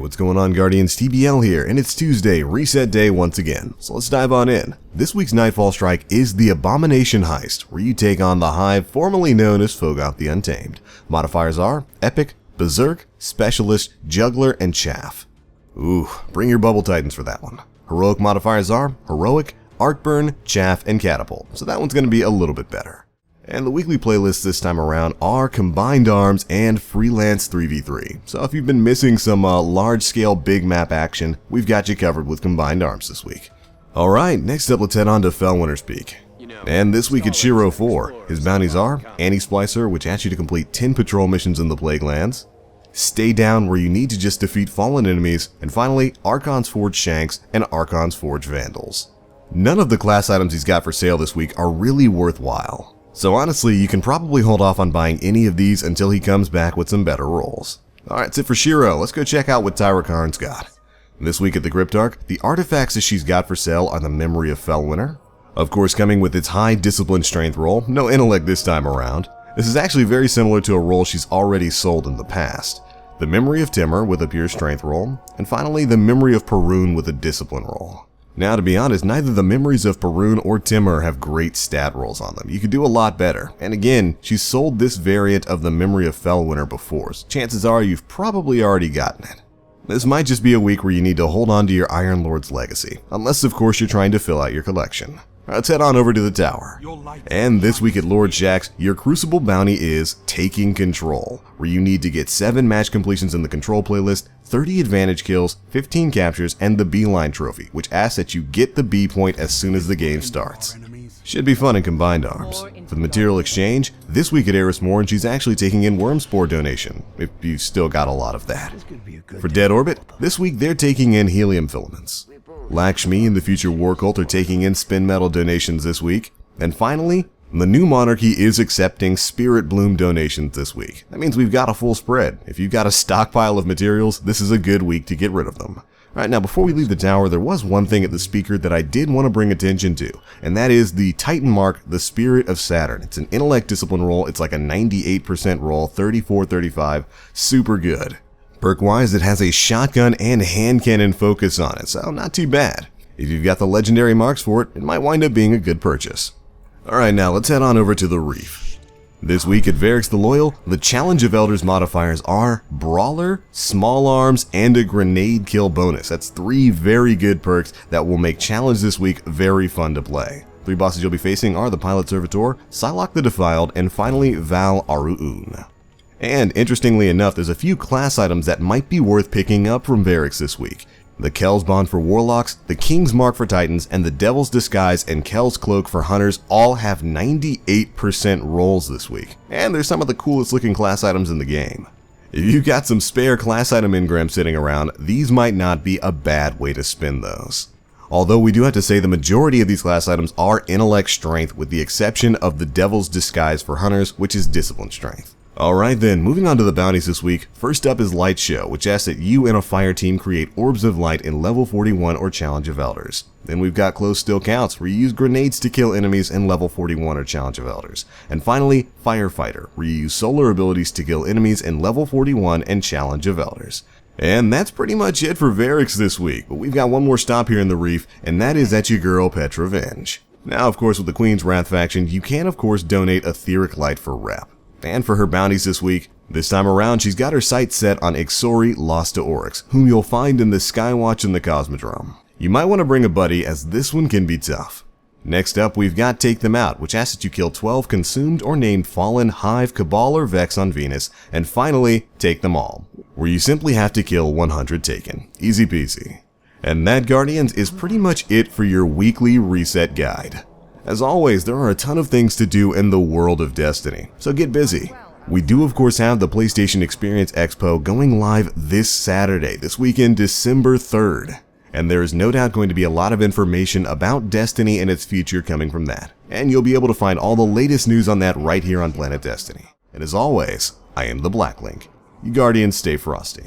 what's going on, Guardians? TBL here, and it's Tuesday, reset day once again. So let's dive on in. This week's Nightfall Strike is the Abomination Heist, where you take on the Hive, formerly known as Phogoth the Untamed. Modifiers are Epic, Berserk, Specialist, Juggler, and Chaff. Ooh, bring your Bubble Titans for that one. Heroic modifiers are Heroic, Arcburn, Chaff, and Catapult, so that one's going to be a little bit better. And the weekly playlists this time around are Combined Arms and Freelance 3v3. So if you've been missing some large-scale big map action, we've got you covered with Combined Arms this week. Alright, next up let's head on to Felwinter's Peak. And this week it's Shiro 4. His bounties are Anti-Splicer, which asks you to complete 10 patrol missions in the Plaguelands, Stay Down, where you need to just defeat fallen enemies, and finally Archon's Forge Shanks and Archon's Forge Vandals. None of the class items he's got for sale this week are really worthwhile. So honestly, you can probably hold off on buying any of these until he comes back with some better rolls. Alright, that's it for Shiro. Let's go check out what Tyra Karn's got. This week at the Cryptarch, the artifacts that she's got for sale are the Memory of Felwinter. Of course, coming with its high discipline strength roll, no intellect this time around. This is actually very similar to a roll she's already sold in the past. The Memory of Timur with a pure strength roll, and finally the Memory of Perun with a discipline roll. Now, to be honest, neither the Memories of Perun or Timur have great stat rolls on them. You could do a lot better. And again, she's sold this variant of the Memory of Felwinter before, so chances are you've probably already gotten it. This might just be a week where you need to hold on to your Iron Lord's legacy, unless of course you're trying to fill out your collection. Let's head on over to the tower. And this week at Lord Shaxx, your Crucible bounty is Taking Control, where you need to get 7 match completions in the Control playlist, 30 advantage kills, 15 captures, and the Beeline trophy, which asks that you get the B point as soon as the game starts. Should be fun in Combined Arms. For the material exchange, this week at Eris Morn, she's actually taking in Wormspore donation, if you've still got a lot of that. For Dead Orbit, this week they're taking in Helium Filaments. Lakshmi and the Future War Cult are taking in Spin Metal donations this week. And finally, the New Monarchy is accepting Spirit Bloom donations this week. That means we've got a full spread. If you've got a stockpile of materials, this is a good week to get rid of them. Alright, now before we leave the tower, there was one thing at the speaker that I did want to bring attention to, and that is the Titan Mark, the Spirit of Saturn. It's an intellect discipline roll, it's like a 98% roll, 34-35, super good. Perk-wise, it has a shotgun and hand cannon focus on it, so not too bad. If you've got the legendary marks for it, it might wind up being a good purchase. Alright, now let's head on over to the Reef. This week at Variks the Loyal, the Challenge of Elders modifiers are Brawler, Small Arms, and a Grenade Kill bonus. That's 3 very good perks that will make Challenge this week very fun to play. 3 bosses you'll be facing are the Pilot Servitor, Psylocke the Defiled, and finally Val Aru'un. And interestingly enough, there's a few class items that might be worth picking up from Variks this week. The Kel's Bond for Warlocks, the King's Mark for Titans, and the Devil's Disguise and Kel's Cloak for Hunters all have 98% rolls this week. And they're some of the coolest looking class items in the game. If you've got some spare class item engrams sitting around, these might not be a bad way to spend those. Although we do have to say the majority of these class items are intellect strength, with the exception of the Devil's Disguise for Hunters, which is discipline strength. Alright then, moving on to the bounties this week, first up is Light Show, which asks that you and a fire team create Orbs of Light in level 41 or Challenge of Elders. Then we've got Close Still Counts, where you use grenades to kill enemies in level 41 or Challenge of Elders. And finally, Firefighter, where you use solar abilities to kill enemies in level 41 and Challenge of Elders. And that's pretty much it for Variks this week, but we've got one more stop here in the Reef, and that is at your girl Petra Venj. Now of course with the Queen's Wrath faction, you can of course donate Etheric Light for rep. And for her bounties this week, this time around she's got her sights set on Ixori Lost to Oryx, whom you'll find in the Skywatch and the Cosmodrome. You might want to bring a buddy, as this one can be tough. Next up we've got Take Them Out, which asks that you kill 12 consumed or named Fallen, Hive, Cabal, or Vex on Venus, and finally Take Them All, where you simply have to kill 100 Taken. Easy peasy. And that, Guardians, is pretty much it for your weekly reset guide. As always, there are a ton of things to do in the world of Destiny, so get busy. We do of course have the PlayStation Experience Expo going live this Saturday, this weekend, December 3rd. And there is no doubt going to be a lot of information about Destiny and its future coming from that. And you'll be able to find all the latest news on that right here on Planet Destiny. And as always, I am the Blacklink. You Guardians stay frosty.